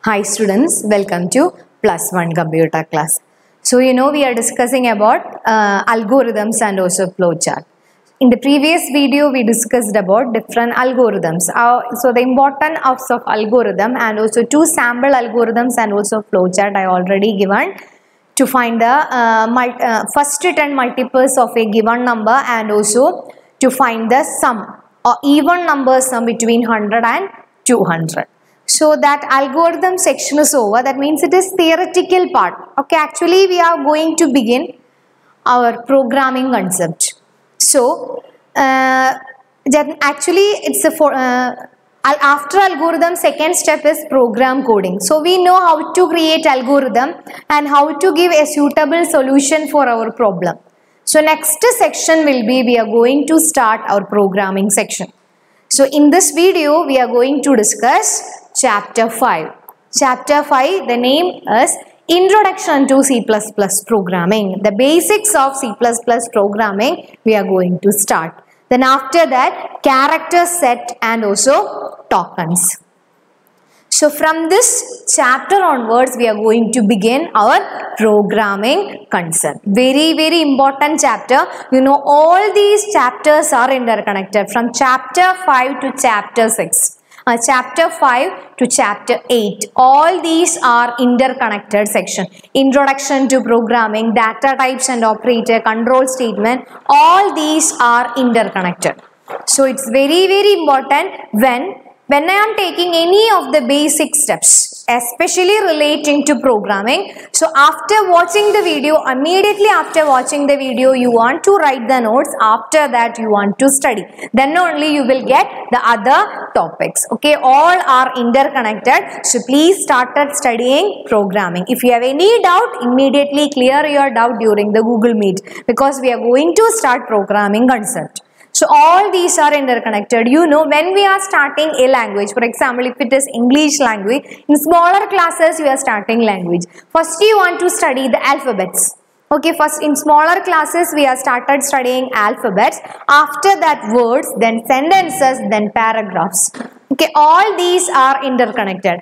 Hi students, welcome to plus one computer class. So we are discussing about algorithms and also flowchart. In the previous video we discussed about different algorithms. So the importance of algorithm and also two sample algorithms and also flowchart I already given to find the first 10 multiples of a given number and also to find the sum or even number sum between 100 and 200. So that algorithm section is over. That means it is theoretical part. Okay, actually we are going to begin our programming concept. So actually it's after algorithm, second step is program coding. So we know how to create algorithm and how to give a suitable solution for our problem. So next section will be we are going to start our programming section. So in this video we are going to discuss Chapter 5. Chapter 5, the name is Introduction to C++ Programming. The basics of C++ programming we are going to start. Then after that, character set and also tokens. So from this chapter onwards, we are going to begin our programming concept. Very important chapter. You know, all these chapters are interconnected from chapter 5 to chapter 6. Chapter 5 to chapter 8. All these are interconnected section. Introduction to programming, data types and operator, control statement. All these are interconnected. So it's very important when I am taking any of the basic steps, especially relating to programming. So after watching the video, immediately after watching the video, you want to write the notes. After that, you want to study. Then only you will get the other topics. Okay, all are interconnected. So please start studying programming. If you have any doubt, immediately clear your doubt during the Google Meet because we are going to start programming concept. So all these are interconnected. You know, when we are starting a language, for example, if it is English language, in smaller classes you are starting language. First you want to study the alphabets. Okay, first in smaller classes we are started studying alphabets. After that words, then sentences, then paragraphs. Okay, all these are interconnected.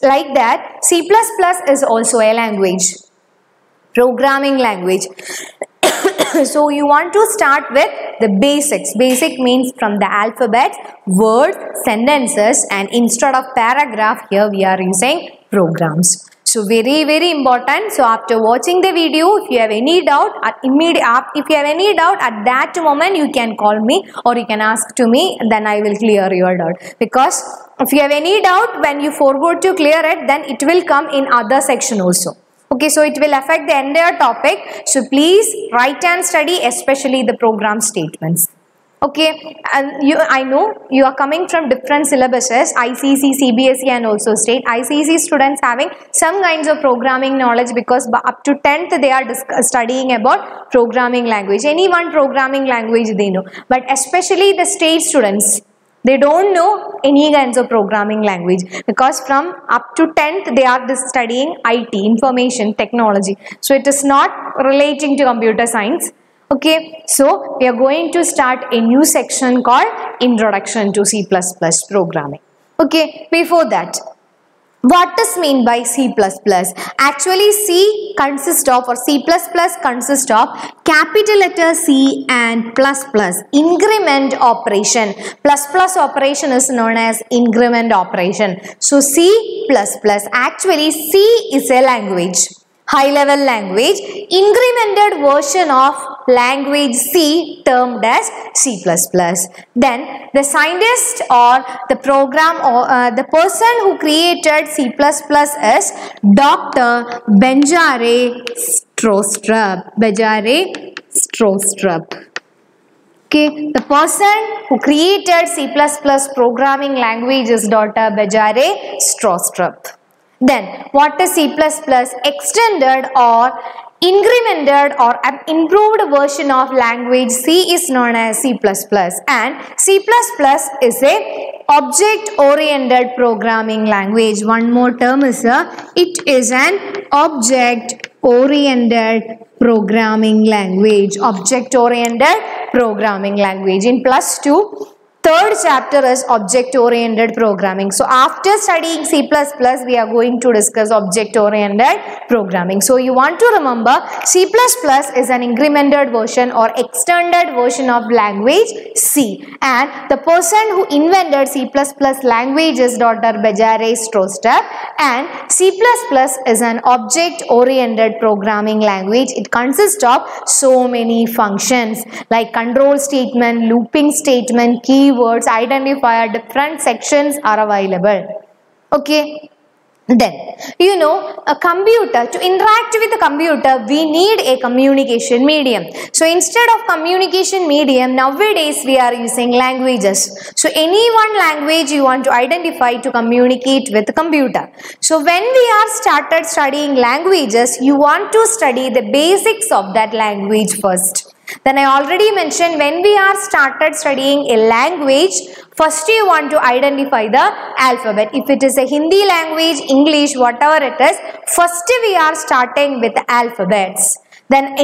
Like that, C++ is also a language, programming language. So you want to start with the basics. Basic means from the alphabet, words, sentences, and instead of paragraph here we are using programs. So very important. So after watching the video, if you have any doubt, at that moment you can call me or you can ask to me, then I will clear your doubt. Because if you have any doubt, when you forgot to clear it, then it will come in other section also. Okay, so it will affect the entire topic. So please write and study, especially the program statements. Okay, and I know you are coming from different syllabuses, ICC, CBSE and also state. ICC students having some kinds of programming knowledge because up to 10th they are studying about programming language. Any one programming language they know. But especially the state students, they don't know any kinds of programming language because from up to 10th they are studying IT, information technology. So it is not relating to computer science. Okay, so we are going to start a new section called Introduction to C++ Programming. Okay, before that, what does mean by C++? Actually C consists of capital letter C and plus increment operation. Plus operation is known as increment operation. So C++, actually C is a language, high level language, incremented version of language C termed as C++. Then the scientist or the program or the person who created C++ is Dr. Benjamin Strostrup. Okay, the person who created C++ programming language is Dr. Benjamin Strostrup. Then what is C++? Extended or incremented or improved version of language C is known as C++, and C++ is a object-oriented programming language. One more term is it is an object-oriented programming language. Object-oriented programming language. In +2, third chapter is object-oriented programming. So after studying C++, we are going to discuss object-oriented programming. So you want to remember C++ is an incremented version or extended version of language C, and the person who invented C++ language is Dr. Bejaray Stroster, and C++ is an object-oriented programming language. It consists of so many functions like control statement, looping statement, keywords, identifier, different sections are available. Okay. Then, you know, a computer, to interact with a computer, we need a communication medium. So instead of communication medium, nowadays we are using languages. So any one language you want to identify to communicate with the computer. So when we are started studying languages, you want to study the basics of that language first. Then I already mentioned, when we are started studying a language, first you want to identify the alphabet. If it is a Hindi language, English, whatever it is, first we are starting with the alphabets. Then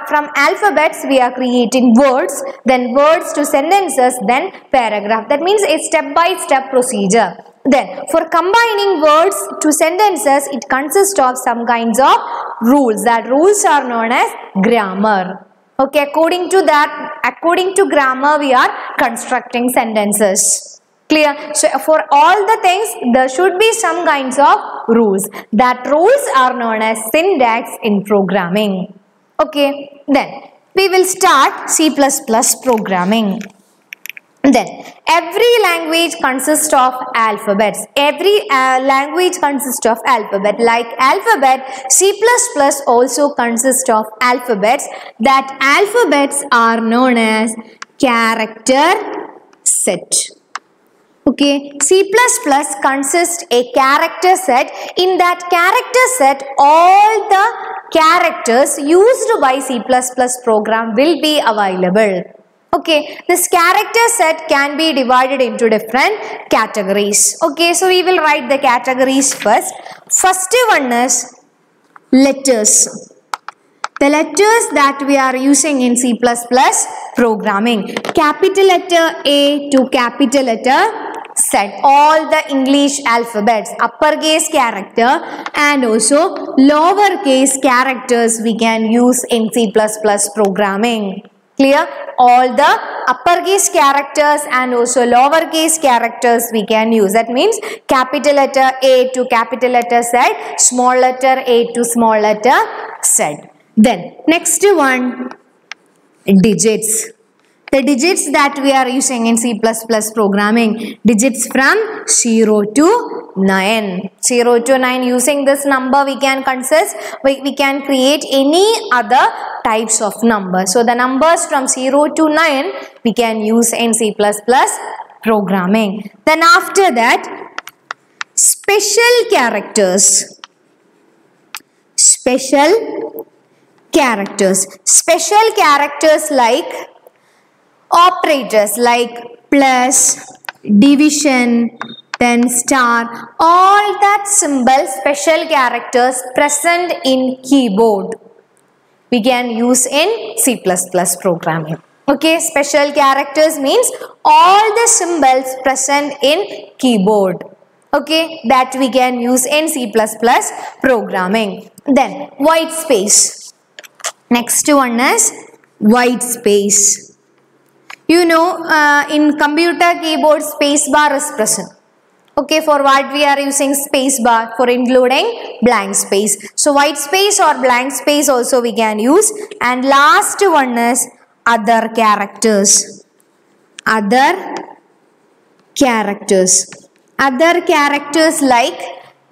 from alphabets we are creating words, then words to sentences, then paragraph. That means a step-by-step procedure. Then for combining words to sentences, it consists of some kinds of rules. That rules are known as grammar. Okay, according to grammar, we are constructing sentences. Clear? So for all the things, there should be some kinds of rules. That rules are known as syntax in programming. Okay, then we will start C++ programming. Then every language consists of alphabets. Every language consists of alphabet. Like alphabet, C++ also consists of alphabets. That alphabets are known as character set. Okay, C++ consists a character set. In that character set, all the characters used by C++ program will be available. Okay, this character set can be divided into different categories. Okay, so we will write the categories first. First one is letters. The letters that we are using in C++ programming. Capital letter A to capital letter Z. All the English alphabets, uppercase character and also lowercase characters we can use in C++ programming. Clear? All the uppercase characters and also lowercase characters we can use. That means capital letter A to capital letter Z, small letter a to small letter Z. Then next one, digits. The digits that we are using in C++ programming, digits from 0 to 9. 0 to 9, using this number we can create any other types of numbers. So the numbers from 0 to 9 we can use in C++ programming. Then after that, special characters. Special characters. Special characters like operators like plus, division, then star, all that symbol, special characters present in keyboard we can use in C++ programming. Okay, special characters means all the symbols present in keyboard. Okay, that we can use in C++ programming. Then white space. Next one is white space. You know, in computer keyboard space bar is present. Okay, for what we are using space bar? For including blank space. So white space or blank space also we can use. And last one is other characters. Other characters. Other characters like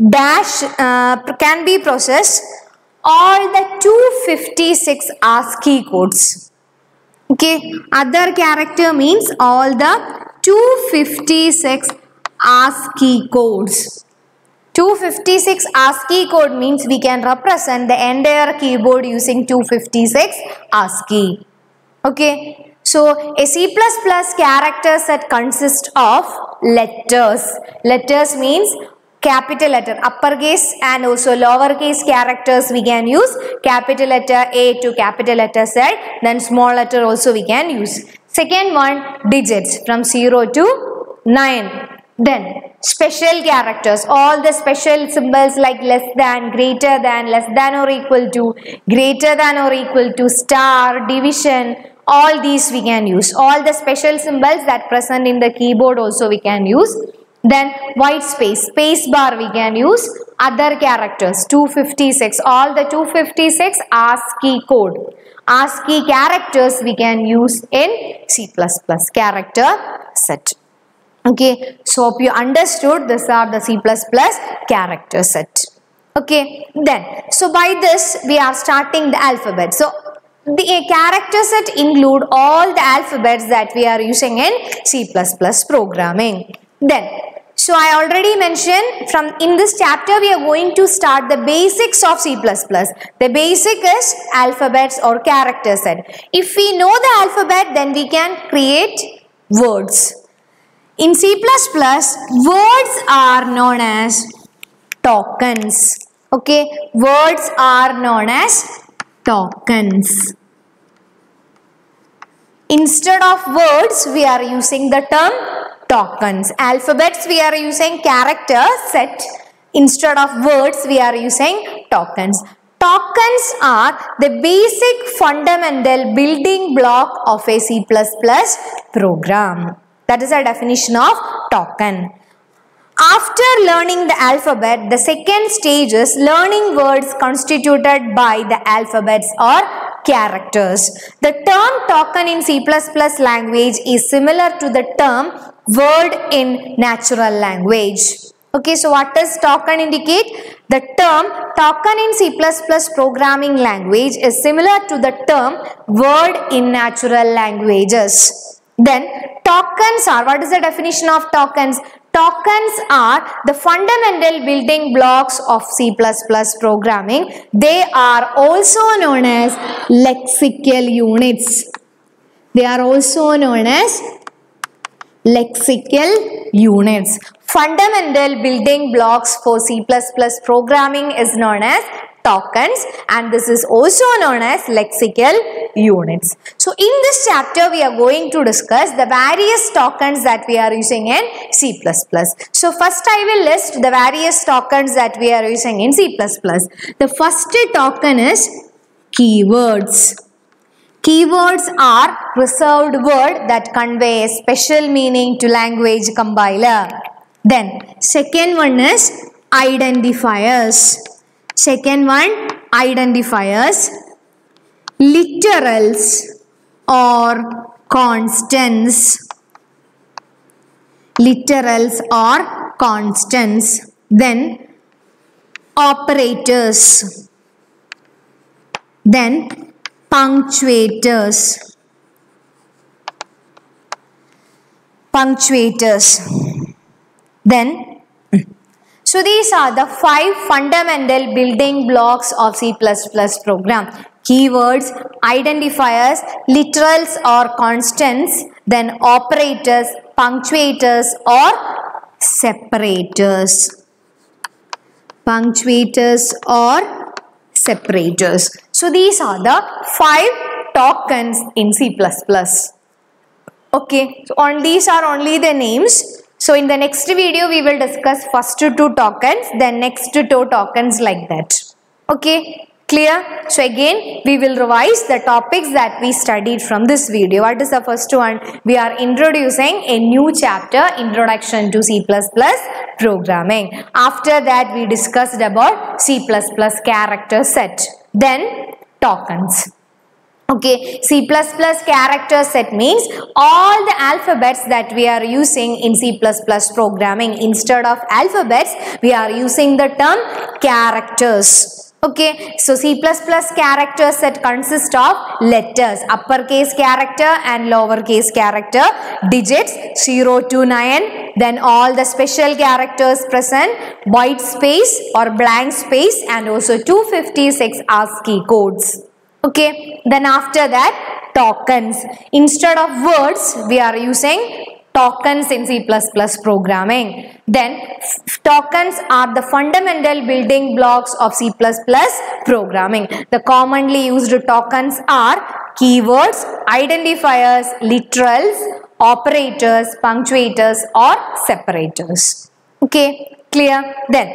dash can be processed. All the 256 ASCII codes. Okay, other character means all the 256 ASCII codes. 256 ASCII code means we can represent the entire keyboard using 256 ASCII. Okay, so a C++ character set consists of letters. Letters means capital letter, uppercase and also lowercase characters we can use. Capital letter A to capital letter Z, then small letter also we can use. Second one, digits from 0 to 9. Then special characters, all the special symbols like less than, greater than, less than or equal to, greater than or equal to, star, division, all these we can use. All the special symbols that present in the keyboard also we can use. Then white space, space bar we can use. Other characters, 256, all the 256 ASCII code. ASCII characters we can use in C++ character set. Okay, so hope you understood. These are the C++ character set. Okay, then so by this we are starting the alphabet. So the character set include all the alphabets that we are using in C++ programming. Then so I already mentioned from in this chapter we are going to start the basics of C++. The basic is alphabets or character set. If we know the alphabet, then we can create words. In C++, words are known as tokens. Okay, words are known as tokens. Instead of words, we are using the term tokens. Alphabets, we are using character set. Instead of words, we are using tokens. Tokens are the basic fundamental building block of a C++ program. That is a definition of token. After learning the alphabet, the second stage is learning words constituted by the alphabets or characters. The term token in C++ language is similar to the term word in natural language. Okay, so what does token indicate? The term token in C++ programming language is similar to the term word in natural languages. Then tokens are, what is the definition of tokens? Tokens are the fundamental building blocks of C++ programming. They are also known as lexical units. They are also known as lexical units. Fundamental building blocks for C++ programming is known as tokens, and this is also known as lexical units. So in this chapter we are going to discuss the various tokens that we are using in C++. So first I will list the various tokens that we are using in C++. The first token is keywords. Keywords are reserved word that convey a special meaning to language compiler. Then second one is identifiers. Second one, identifiers, literals or constants. Literals or constants. Then operators. Then punctuators. Punctuators. Then so these are the 5 fundamental building blocks of C++ program. Keywords, identifiers, literals or constants, then operators, punctuators or separators. Punctuators or separators. So these are the 5 tokens in C++. Okay, so on these are only the names. So in the next video we will discuss first 2 tokens, then next 2 tokens like that. Okay, clear? So again we will revise the topics that we studied from this video. What is the first one? We are introducing a new chapter, Introduction to C++ Programming. After that we discussed about C++ character set. Then tokens. Okay, C++ character set means all the alphabets that we are using in C++ programming. Instead of alphabets, we are using the term characters. Okay, so C++ character set consists of letters, uppercase character and lowercase character, digits 0 to 9, then all the special characters present, white space or blank space, and also 256 ASCII codes. Okay, then after that tokens. Instead of words, we are using tokens in C++ programming. Then tokens are the fundamental building blocks of C++ programming. The commonly used tokens are keywords, identifiers, literals, operators, punctuators or separators. Okay, clear? Then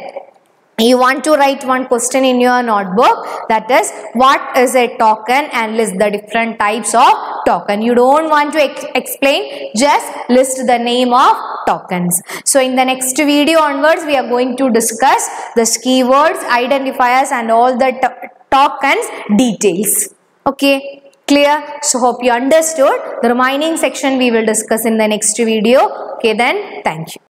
you want to write one question in your notebook, that is, what is a token, and list the different types of token. You don't want to explain, just list the name of tokens. So in the next video onwards, we are going to discuss the keywords, identifiers and all the tokens details. Okay, clear? So hope you understood. The remaining section we will discuss in the next video. Okay, then thank you.